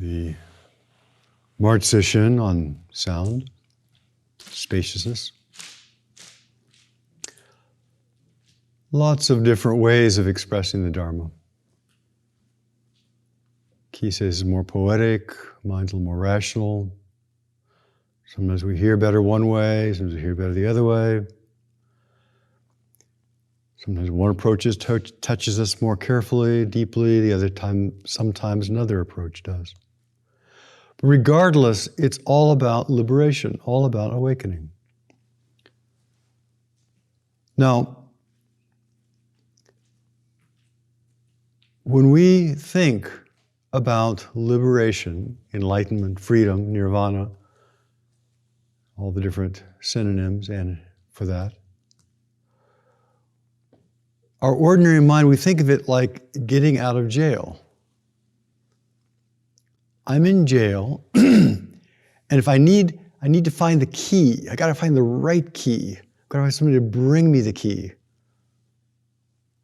The March Sesshin on sound, spaciousness. Lots of different ways of expressing the Dharma. He says it's more poetic, mine's a little more rational. Sometimes we hear better one way, sometimes we hear better the other way. Sometimes one approach touches us more carefully, deeply, the other time, sometimes another approach does. But regardless, it's all about liberation, all about awakening. Now, when we think about liberation, enlightenment, freedom, nirvana, all the different synonyms and for that, our ordinary mind, we think of it like getting out of jail. I'm in jail, and if I need to find the key. I got to find the right key. I've got to have somebody to bring me the key.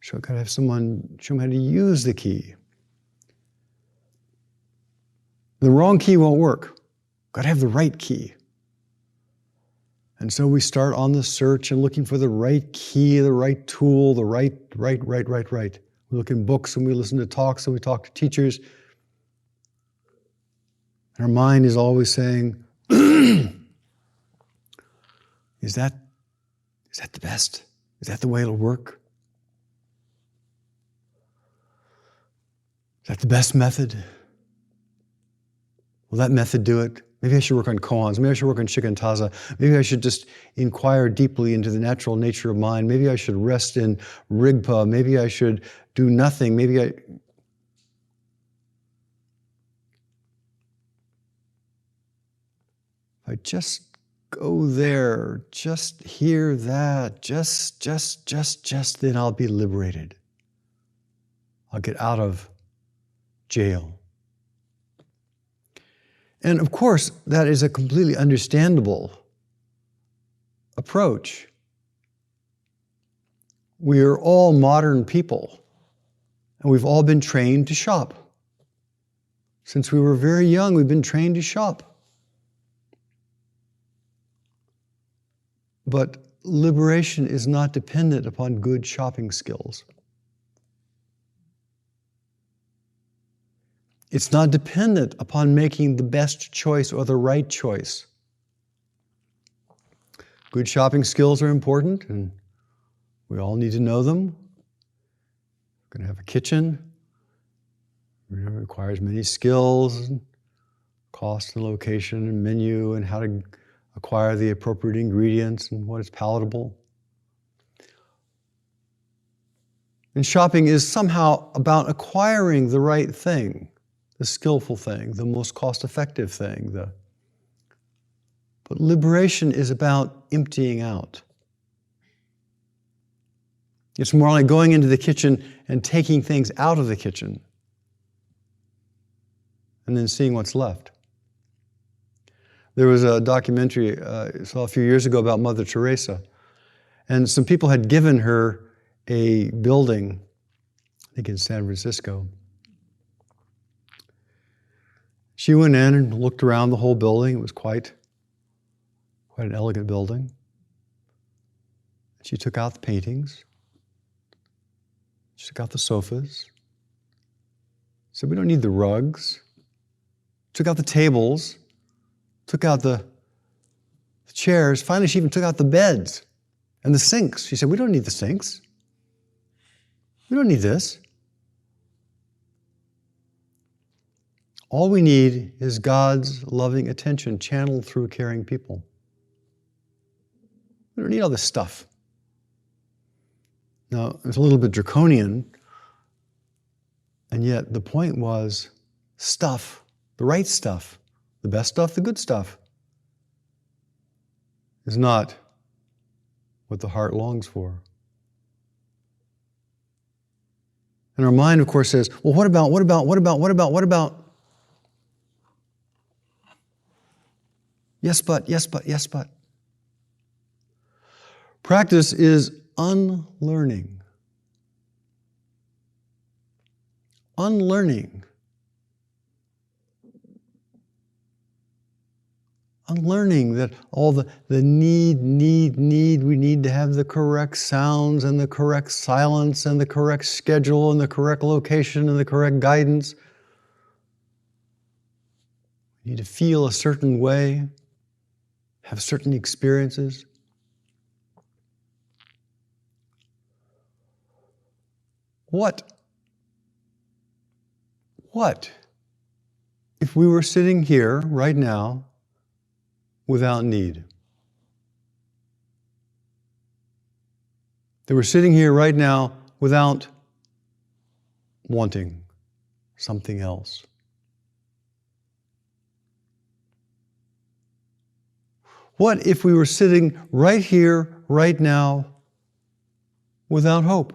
So I've got to have someone show me how to use the key. The wrong key won't work. Got to have the right key. And so we start on the search and looking for the right key, the right tool, the right. We look in books and we listen to talks and we talk to teachers. And our mind is always saying, is that the best? Is that the way it'll work? Is that the best method? Will that method do it? Maybe I should work on koans. Maybe I should work on shikantaza. Maybe I should just inquire deeply into the natural nature of mind. Maybe I should rest in rigpa. Maybe I should do nothing. Maybe I... If I just go there, just hear that, just, then I'll be liberated. I'll get out of jail. And of course, that is a completely understandable approach. We are all modern people, and we've all been trained to shop. Since we were very young, we've been trained to shop. But liberation is not dependent upon good shopping skills. It's not dependent upon making the best choice or the right choice. Good shopping skills are important, and we all need to know them. We're going to have a kitchen. It requires many skills, and cost and location and menu and how to acquire the appropriate ingredients and what is palatable. And shopping is somehow about acquiring the right thing. The skillful thing, the most cost-effective thing. But liberation is about emptying out. It's more like going into the kitchen and taking things out of the kitchen and then seeing what's left. There was a documentary I saw a few years ago about Mother Teresa, and some people had given her a building, I think in San Francisco. She went in and looked around the whole building. It was quite an elegant building. She took out the paintings. She took out the sofas. Said, we don't need the rugs. Took out the tables. Took out the chairs. Finally, she even took out the beds and the sinks. She said, we don't need the sinks. We don't need this. All we need is God's loving attention channeled through caring people. We don't need all this stuff. Now, it's a little bit draconian, and yet the point was stuff, the right stuff, the best stuff, the good stuff, is not what the heart longs for. And our mind, of course, says, well, what about? Yes, but. Practice is unlearning. Unlearning Unlearning that all the need, we need to have the correct sounds and the correct silence and the correct schedule and the correct location and the correct guidance. We need to feel a certain way, have certain experiences. What if we were sitting here right now without need? That we're sitting here right now without wanting something else. What if we were sitting right here, right now, without hope?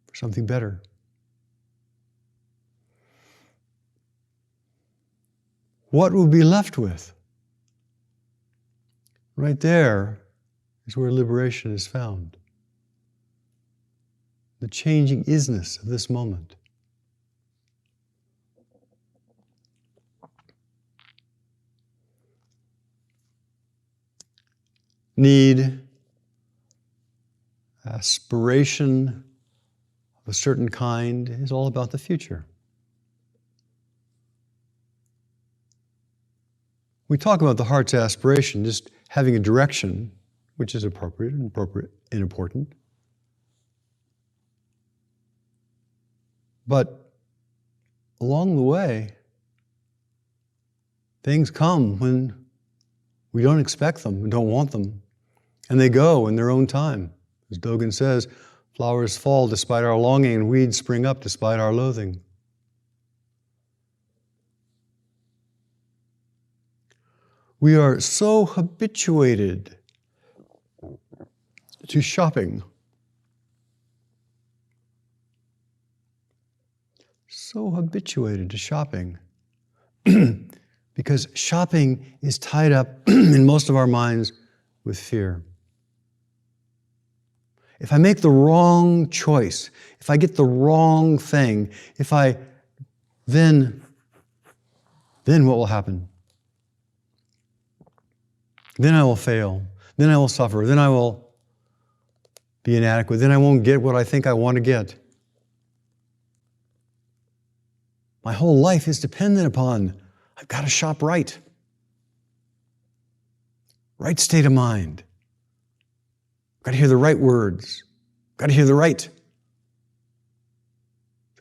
For something better. What would we be left with? Right there is where liberation is found. The changing isness of this moment. Need, aspiration of a certain kind is all about the future. We talk about the heart's aspiration, just having a direction, which is appropriate and important. But along the way, things come when we don't expect them, we don't want them, and they go in their own time. As Dogen says, flowers fall despite our longing and weeds spring up despite our loathing. We are so habituated to shopping. So habituated to shopping. Because shopping is tied up in most of our minds with fear. If I make the wrong choice, if I get the wrong thing, then what will happen? Then I will fail. Then I will suffer. Then I will be inadequate. Then I won't get what I think I want to get. My whole life is dependent upon, I've got to shop right. Right state of mind. I've got to hear the right words. I've got to hear the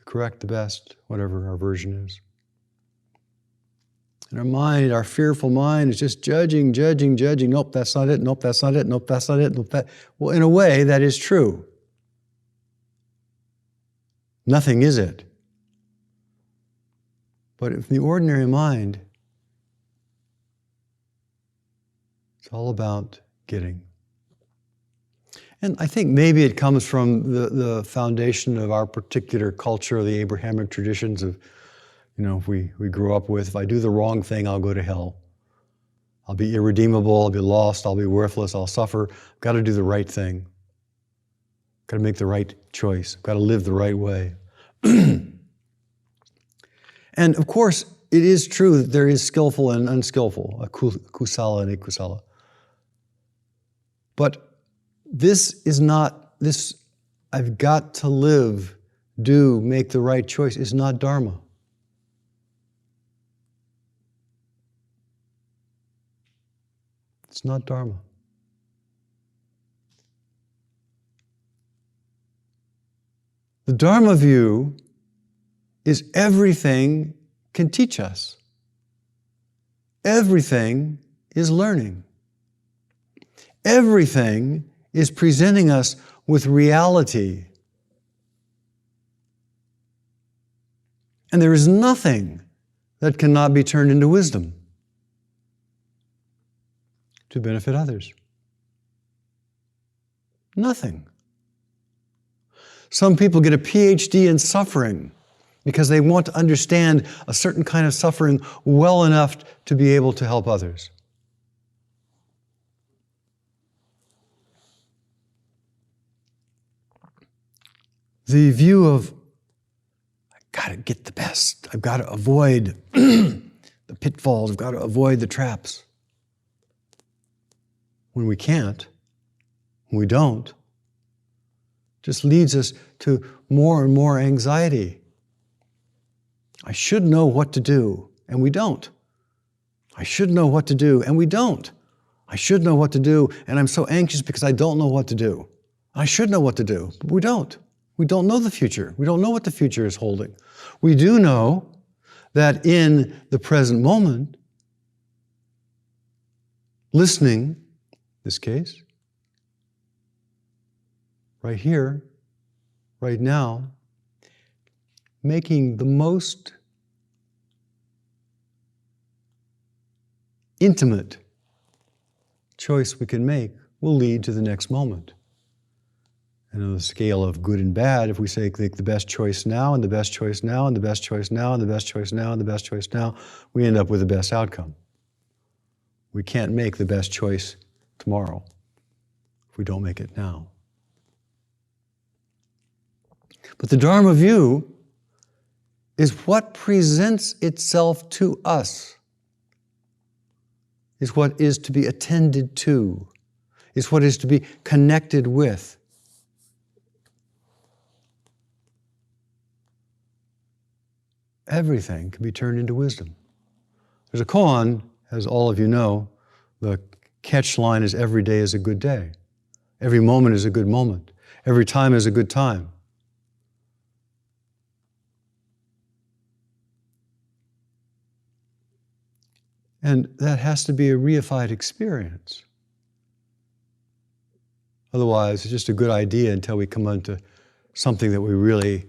correct, the best, whatever our version is. And our mind, our fearful mind, is just judging. Nope, that's not it. Nope, that's not it. Nope, that's not it. Nope, that. Well, in a way, that is true. Nothing is it. But in the ordinary mind, it's all about getting. And I think maybe it comes from the foundation of our particular culture, the Abrahamic traditions of, we grew up with, if I do the wrong thing, I'll go to hell. I'll be irredeemable, I'll be lost, I'll be worthless, I'll suffer. I've got to do the right thing. I've got to make the right choice. I've got to live the right way. And of course, it is true that there is skillful and unskillful, a kusala and a kusala. But this is not, I've got to live, make the right choice, is not dharma. It's not dharma. The dharma view is everything can teach us. Everything is learning. Everything is presenting us with reality. And there is nothing that cannot be turned into wisdom to benefit others. Nothing. Some people get a PhD in suffering because they want to understand a certain kind of suffering well enough to be able to help others. The view of, I gotta get the best. I've got to avoid the pitfalls. I've got to avoid the traps. When we can't, when we don't, just leads us to more and more anxiety. I should know what to do, and we don't. I should know what to do, and we don't. I should know what to do, and I'm so anxious because I don't know what to do. I should know what to do, but we don't. We don't know the future. We don't know what the future is holding. We do know that in the present moment, listening, this case, right here, right now, making the most intimate choice we can make will lead to the next moment. And on the scale of good and bad, if we say make the best choice now, and the best choice now, and the best choice now, and the best choice now, and the best choice now, we end up with the best outcome. We can't make the best choice tomorrow if we don't make it now. But the Dharma view is what presents itself to us, is what is to be attended to, is what is to be connected with. Everything can be turned into wisdom. There's a koan, as all of you know, the catch line is every day is a good day. Every moment is a good moment. Every time is a good time. And that has to be a reified experience. Otherwise, it's just a good idea until we come onto something that we really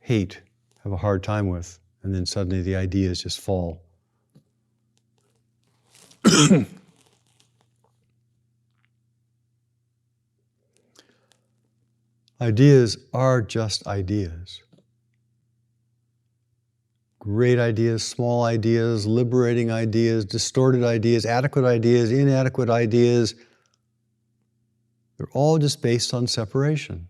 hate, have a hard time with, and then suddenly the ideas just fall. Ideas are just ideas. Great ideas, small ideas, liberating ideas, distorted ideas, adequate ideas, inadequate ideas. They're all just based on separation.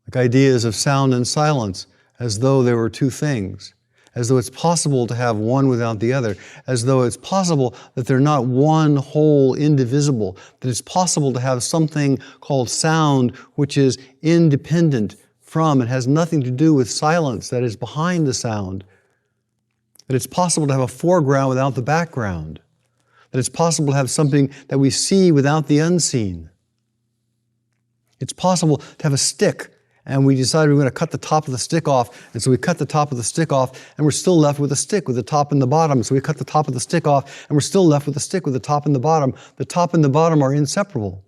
Like ideas of sound and silence, as though there were two things, as though it's possible to have one without the other, as though it's possible that they're not one whole indivisible, that it's possible to have something called sound which is independent from, it has nothing to do with silence that is behind the sound, that it's possible to have a foreground without the background, that it's possible to have something that we see without the unseen. It's possible to have a stick and we decided we were going to cut the top of the stick off, and so we cut the top of the stick off, and we're still left with a stick with the top and the bottom. So we cut the top of the stick off, and we're still left with a stick with the top and the bottom. The top and the bottom are inseparable.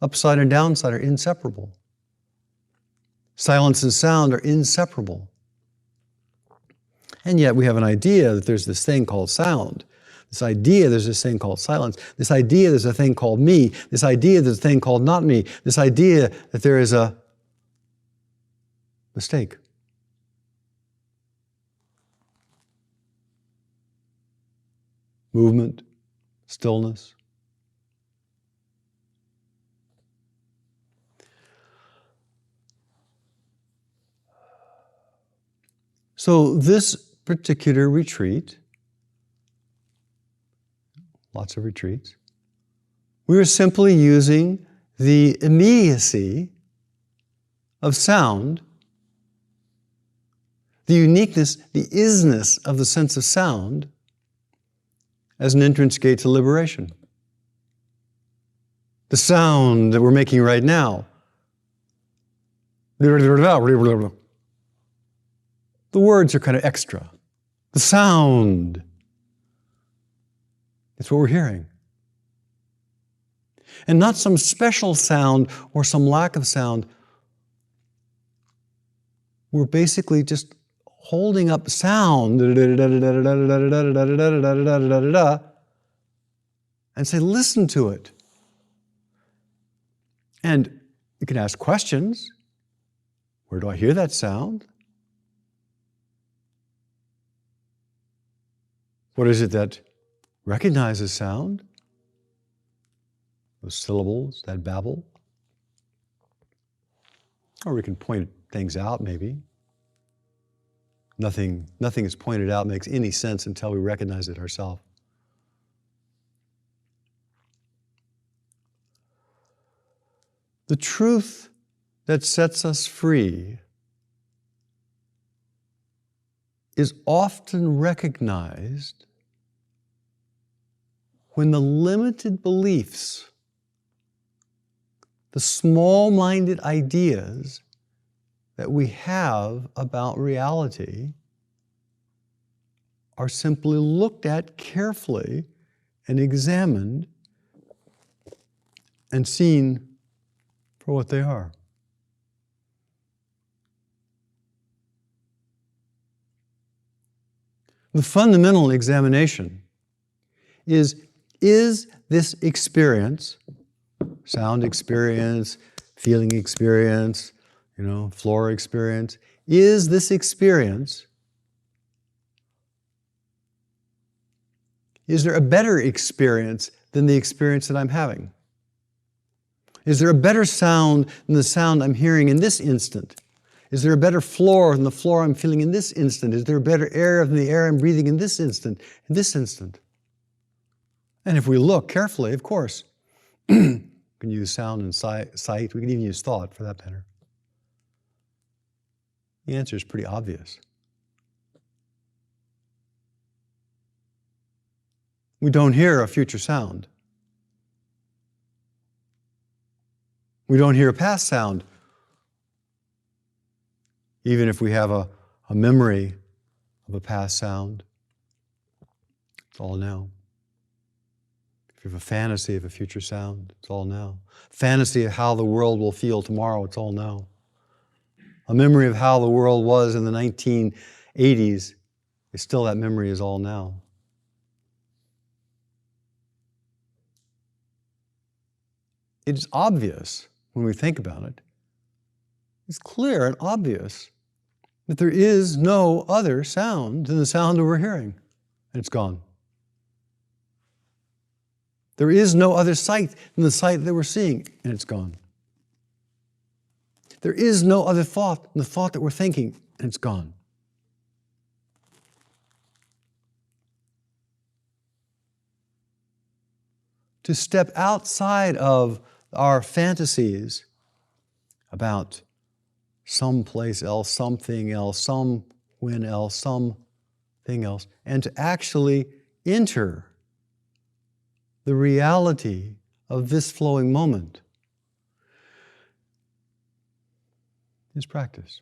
Upside and downside are inseparable. Silence and sound are inseparable. And yet we have an idea that there's this thing called sound. This idea there's this thing called silence. This idea there's a thing called me. This idea there's a thing called not me. This idea that there is a mistake. Movement, stillness. So this particular retreat, lots of retreats, we were simply using the immediacy of sound, the uniqueness, the isness of the sense of sound as an entrance gate to liberation. The sound that we're making right now. The words are kind of extra. The sound. It's what we're hearing. And not some special sound or some lack of sound. We're basically just holding up sound and say, listen to it. And you can ask questions. Where do I hear that sound? What is it that recognizes sound? Those syllables, that babble. Or we can point things out, maybe. Nothing is pointed out makes any sense until we recognize it ourselves. The truth that sets us free is often recognized when the limited beliefs, the small-minded ideas that we have about reality are simply looked at carefully and examined and seen for what they are. The fundamental examination is this experience, sound experience, feeling experience, flora experience, is this experience, is there a better experience than the experience that I'm having? Is there a better sound than the sound I'm hearing in this instant? Is there a better floor than the floor I'm feeling in this instant? Is there a better air than the air I'm breathing in this instant? And if we look carefully, of course, we can use sound and sight, we can even use thought for that matter. The answer is pretty obvious. We don't hear a future sound. We don't hear a past sound, even if we have a memory of a past sound. It's all now. If you have a fantasy of a future sound, it's all now. Fantasy of how the world will feel tomorrow, it's all now. A memory of how the world was in the 1980s, that memory is all now. It is obvious when we think about it. It's clear and obvious that there is no other sound than the sound that we're hearing, and it's gone. There is no other sight than the sight that we're seeing, and it's gone. There is no other thought than the thought that we're thinking, and it's gone. To step outside of our fantasies about someplace else, something else, when else, something else, and to actually enter the reality of this flowing moment is practice.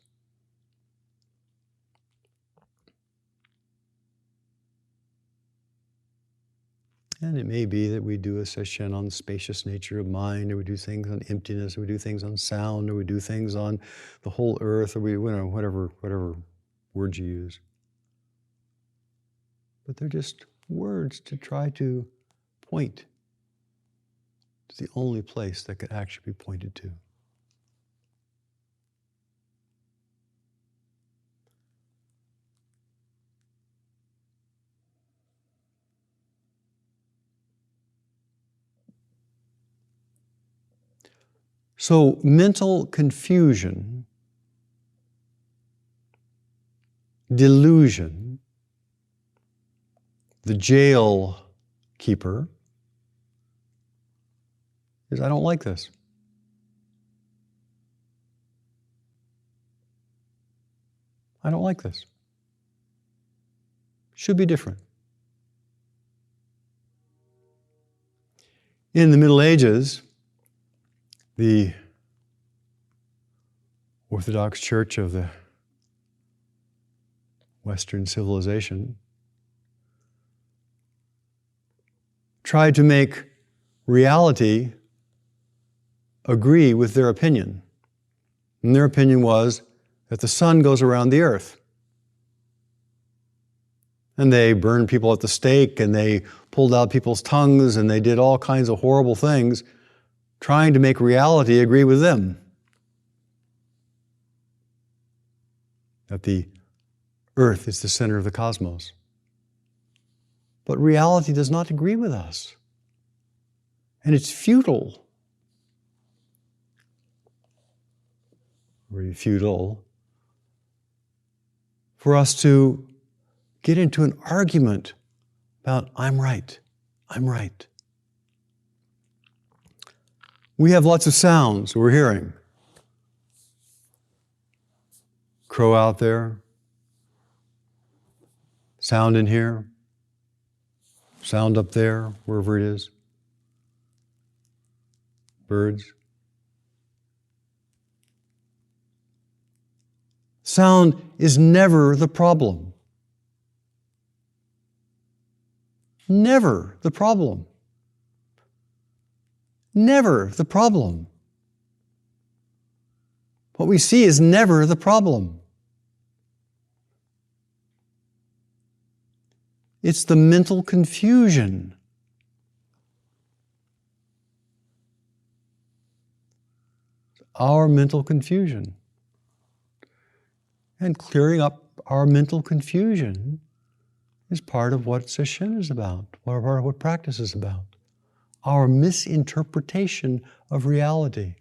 And it may be that we do a session on the spacious nature of mind, or we do things on emptiness, or we do things on sound, or we do things on the whole earth, or whatever words you use. But they're just words to try to point to the only place that could actually be pointed to. So mental confusion, delusion, the jail keeper, is I don't like this. I don't like this. Should be different. In the Middle Ages, the Orthodox Church of the Western civilization tried to make reality agree with their opinion. And their opinion was that the sun goes around the earth. And they burned people at the stake, and they pulled out people's tongues, and they did all kinds of horrible things trying to make reality agree with them. That the earth is the center of the cosmos. But reality does not agree with us. And it's futile. very futile, for us to get into an argument about I'm right, I'm right. We have lots of sounds we're hearing. Crow out there, sound in here, sound up there, wherever it is, birds. Sound is never the problem. Never the problem. Never the problem. What we see is never the problem. It's the mental confusion. Our mental confusion. And clearing up our mental confusion is part of what Sesshin is about, part of what practice is about. Our misinterpretation of reality.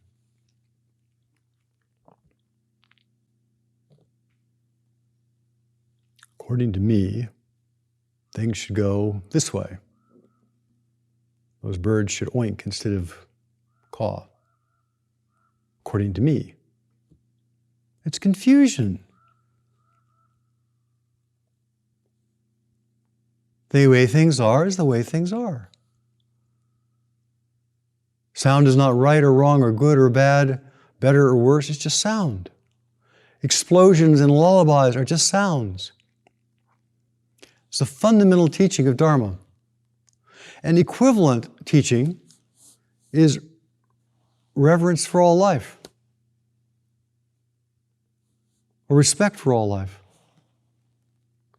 According to me, things should go this way. Those birds should oink instead of caw. According to me. It's confusion. The way things are is the way things are. Sound is not right or wrong or good or bad, better or worse, it's just sound. Explosions and lullabies are just sounds. It's the fundamental teaching of Dharma. An equivalent teaching is reverence for all life, or respect for all life.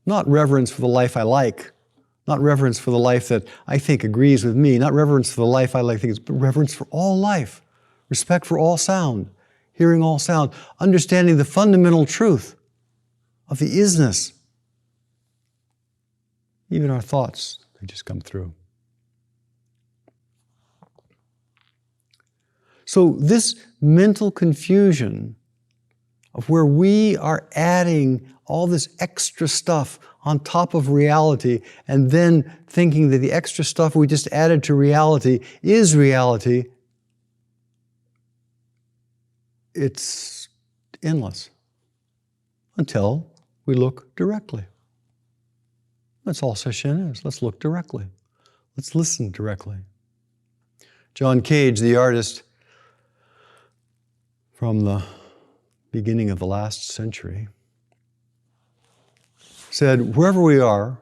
Not reverence for the life I like, not reverence for the life that I think agrees with me, not reverence for the life I like, but reverence for all life, respect for all sound, hearing all sound, understanding the fundamental truth of the isness. Even our thoughts, they just come through. So this mental confusion of where we are adding all this extra stuff on top of reality and then thinking that the extra stuff we just added to reality is reality, it's endless until we look directly. That's all Sesshin is. Let's look directly. Let's listen directly. John Cage, the artist from the beginning of the last century, said, wherever we are,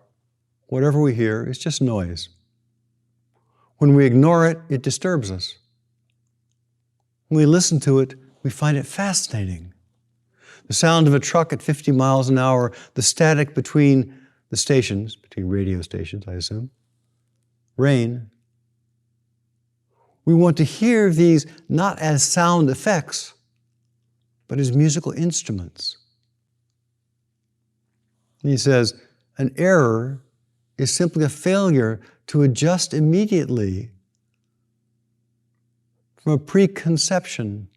whatever we hear is just noise. When we ignore it, it disturbs us. When we listen to it, we find it fascinating. The sound of a truck at 50 miles an hour, the static between the stations, between radio stations, I assume, rain. We want to hear these not as sound effects, but as musical instruments. And he says, an error is simply a failure to adjust immediately from a preconception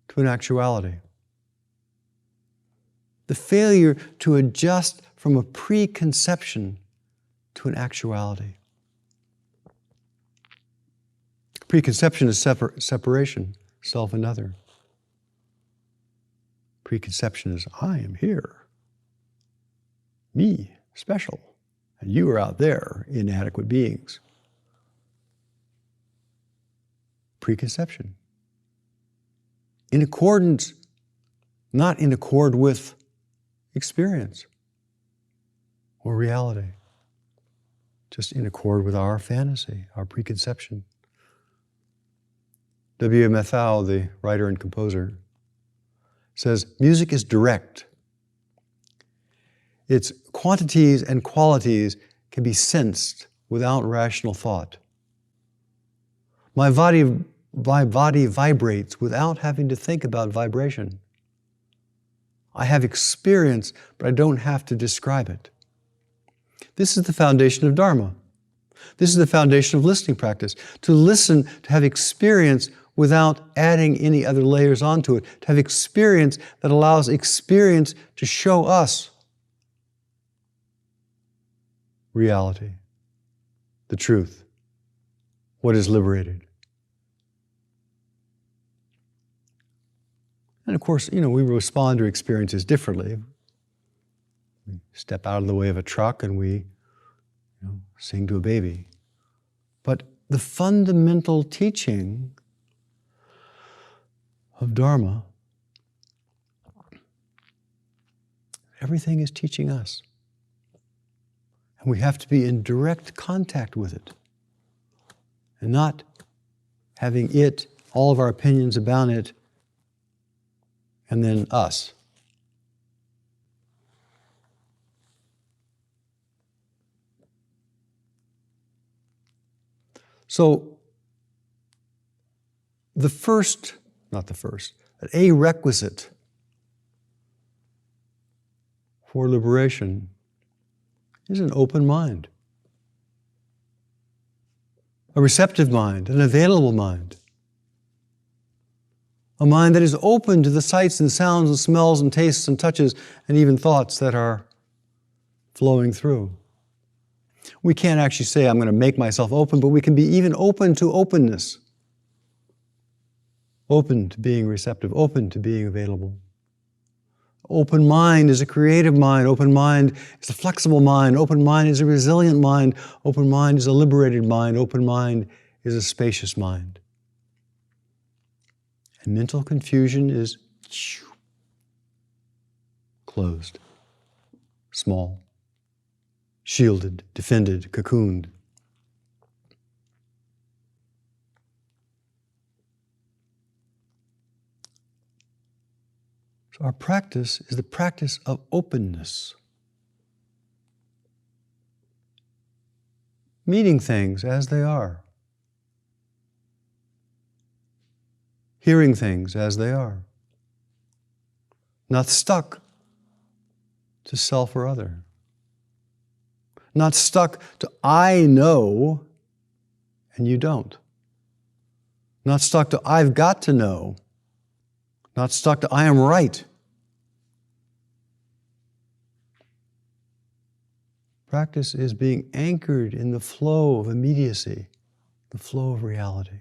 to an actuality. The failure to adjust from a preconception to an actuality. Preconception is separation, self and other. Preconception is, I am here. Me, special. And you are out there, inadequate beings. Preconception. In accordance, not in accord with experience or reality. Just in accord with our fantasy, our preconception. W.M.F. Howe, the writer and composer, says, music is direct. Its quantities and qualities can be sensed without rational thought. My body vibrates without having to think about vibration. I have experience, but I don't have to describe it. This is the foundation of Dharma. This is the foundation of listening practice. To listen, to have experience without adding any other layers onto it, to have experience that allows experience to show us reality, the truth, what is liberated. And of course, we respond to experiences differently. We step out of the way of a truck and we sing to a baby. But the fundamental teaching of Dharma, everything is teaching us. And we have to be in direct contact with it and not having it, all of our opinions about it, and then us. So, a requisite for liberation is an open mind, a receptive mind, an available mind, a mind that is open to the sights and sounds and smells and tastes and touches and even thoughts that are flowing through. We can't actually say, I'm going to make myself open, but we can be even open to openness. Open to being receptive, open to being available. Open mind is a creative mind. Open mind is a flexible mind. Open mind is a resilient mind. Open mind is a liberated mind. Open mind is a spacious mind. And mental confusion is closed, small, shielded, defended, cocooned. So our practice is the practice of openness. Meeting things as they are. Hearing things as they are. Not stuck to self or other. Not stuck to I know and you don't. Not stuck to I've got to know. Not stuck to I am right. Practice is being anchored in the flow of immediacy, the flow of reality.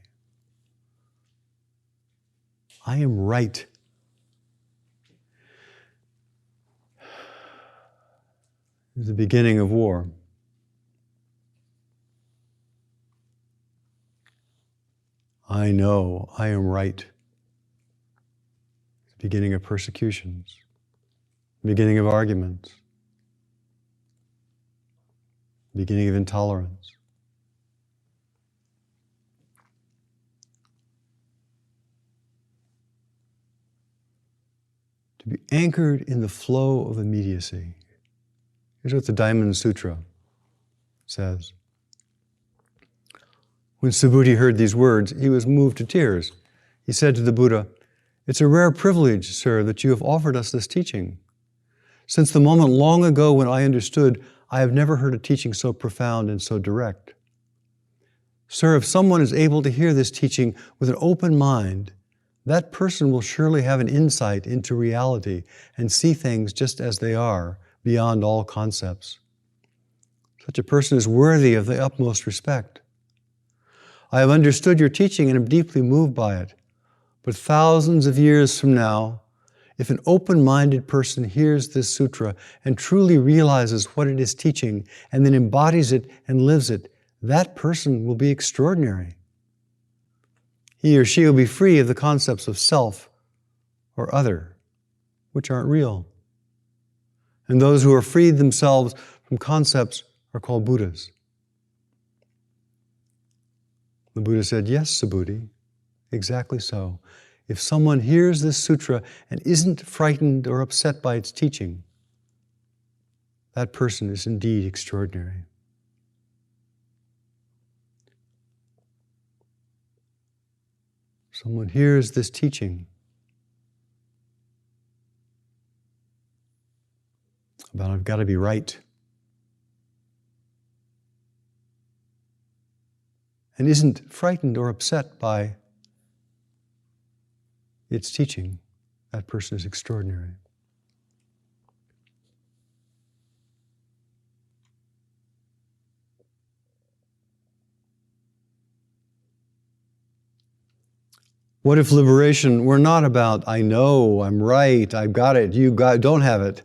I am right. It's the beginning of war. I know I am right. Beginning of persecutions, beginning of arguments, beginning of intolerance. To be anchored in the flow of immediacy. Here's what the Diamond Sutra says. When Subhuti heard these words, he was moved to tears. He said to the Buddha, "It's a rare privilege, sir, that you have offered us this teaching. Since the moment long ago when I understood, I have never heard a teaching so profound and so direct. Sir, if someone is able to hear this teaching with an open mind, that person will surely have an insight into reality and see things just as they are, beyond all concepts. Such a person is worthy of the utmost respect. I have understood your teaching and am deeply moved by it. But thousands of years from now, if an open-minded person hears this sutra and truly realizes what it is teaching and then embodies it and lives it, that person will be extraordinary. He or she will be free of the concepts of self or other, which aren't real. And those who are freed themselves from concepts are called Buddhas." The Buddha said, "Yes, Subhuti, exactly so. If someone hears this sutra and isn't frightened or upset by its teaching, that person is indeed extraordinary." Someone hears this teaching about I've got to be right and isn't frightened or upset by its teaching, that person is extraordinary. What if liberation were not about, I know, I'm right, I've got it, don't have it,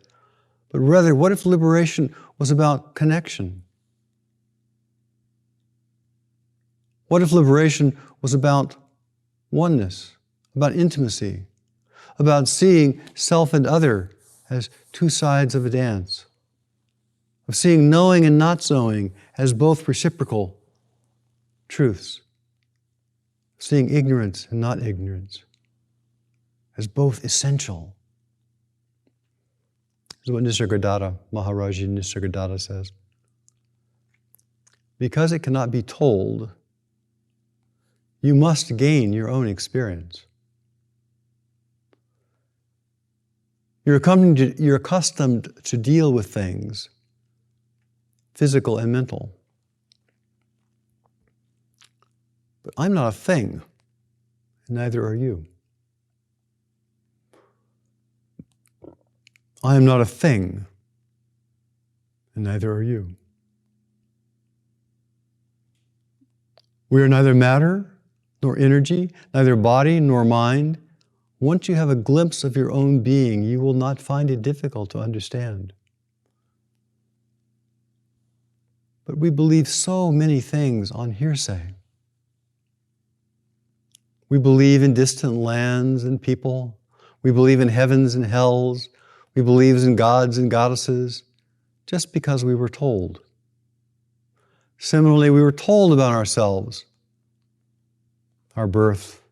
but rather, what if liberation was about connection? What if liberation was about oneness, about intimacy, about seeing self and other as two sides of a dance, of seeing knowing and not knowing as both reciprocal truths, seeing ignorance and not ignorance as both essential. This is what Nisargadatta, Maharaji Nisargadatta says. Because it cannot be told, you must gain your own experience. You're accustomed to deal with things, physical and mental. But I'm not a thing, and neither are you. I am not a thing, and neither are you. We are neither matter nor energy, neither body nor mind. Once you have a glimpse of your own being, you will not find it difficult to understand. But we believe so many things on hearsay. We believe in distant lands and people. We believe in heavens and hells. We believe in gods and goddesses just because we were told. Similarly, we were told about ourselves, our birth,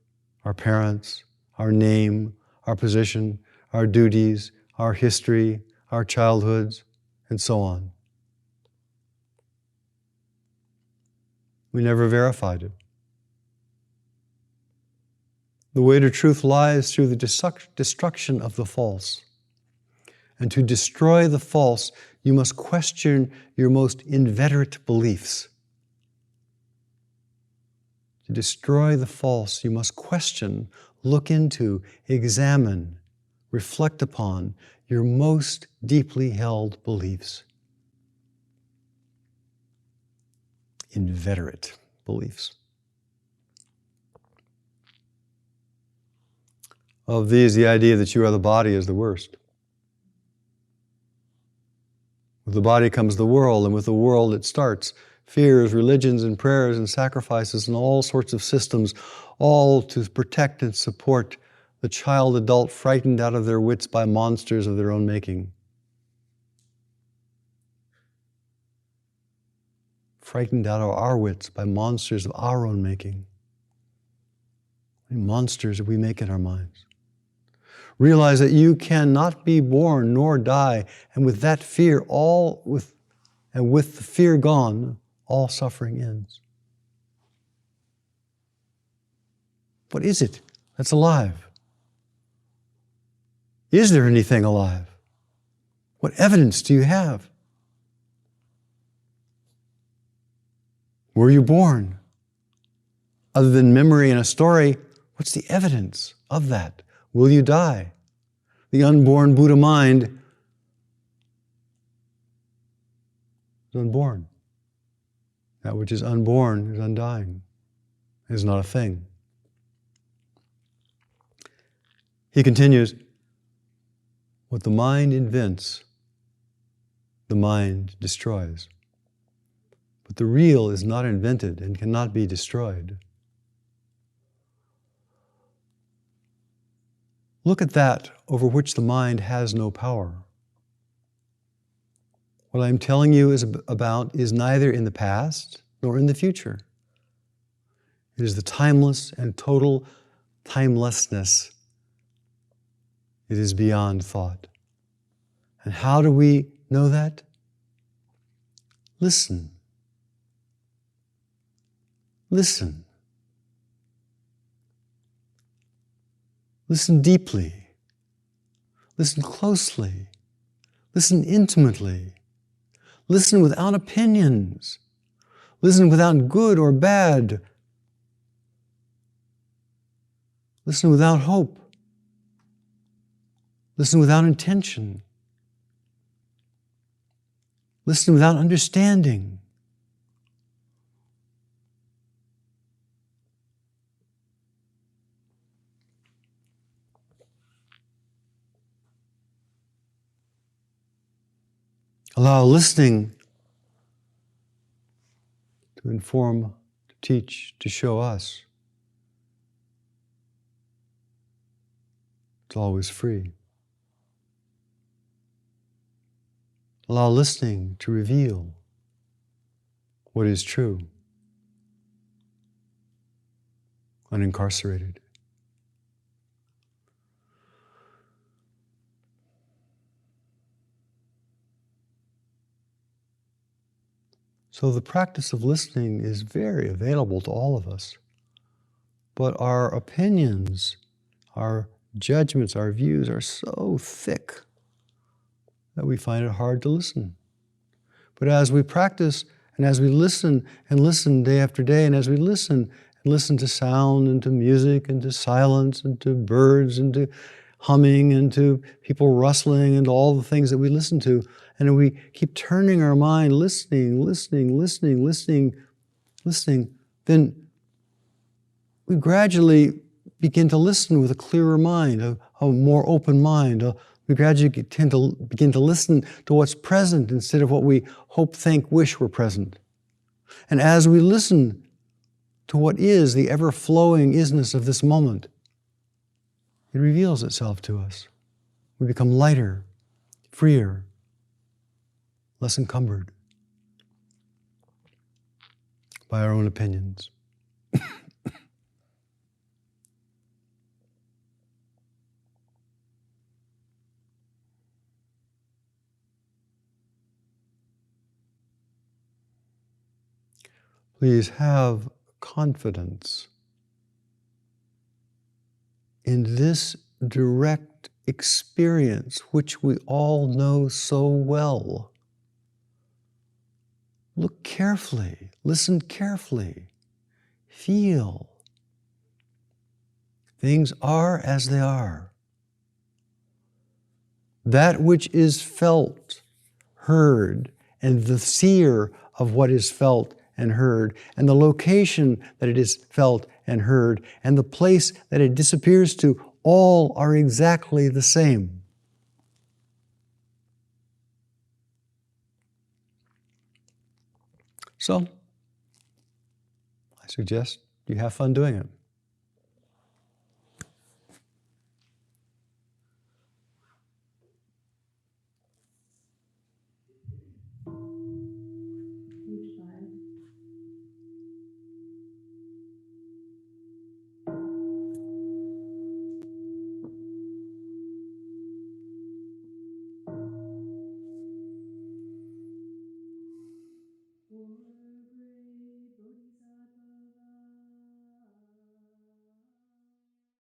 our parents, our name, our position, our duties, our history, our childhoods, and so on. We never verified it. The way to truth lies through the destruction of the false. And to destroy the false, you must question your most inveterate beliefs. To destroy the false, you must question, look into, examine, reflect upon your most deeply held beliefs. Inveterate beliefs. Of these, the idea that you are the body is the worst. With the body comes the world, and with the world it starts fears, religions, and prayers, and sacrifices, and all sorts of systems, all to protect and support the child adult frightened out of their wits by monsters of their own making. Frightened out of our wits by monsters of our own making. Monsters that we make in our minds. Realize that you cannot be born nor die, and with that fear, with the fear gone, all suffering ends. What is it that's alive? Is there anything alive? What evidence do you have? Were you born? Other than memory and a story, what's the evidence of that? Will you die? The unborn Buddha mind is unborn. That which is unborn is undying. It is not a thing. He continues, what the mind invents, the mind destroys. But the real is not invented and cannot be destroyed. Look at that over which the mind has no power. What I'm telling you about is neither in the past nor in the future. It is the timeless and total timelessness. It is beyond thought. And how do we know that? Listen. Listen. Listen deeply. Listen closely. Listen intimately. Listen without opinions. Listen without good or bad. Listen without hope. Listen without intention. Listen without understanding. Allow listening to inform, to teach, to show us. It's always free. Allow listening to reveal what is true, unincarcerated. So the practice of listening is very available to all of us. But our opinions, our judgments, our views are so thick that we find it hard to listen. But as we practice and as we listen and listen day after day, and as we listen and listen to sound and to music and to silence and to birds and to humming and to people rustling and all the things that we listen to, and we keep turning our mind, listening, then we gradually begin to listen with a clearer mind, a more open mind. We gradually tend to begin to listen to what's present instead of what we hope, think, wish were present. And as we listen to what is the ever-flowing isness of this moment, it reveals itself to us. We become lighter, freer, less encumbered by our own opinions. Please have confidence in this direct experience which we all know so well. Look carefully, listen carefully, feel. Things are as they are. That which is felt, heard, and the seer of what is felt and heard, and the location that it is felt and heard, and the place that it disappears to, all are exactly the same. So, I suggest you have fun doing it.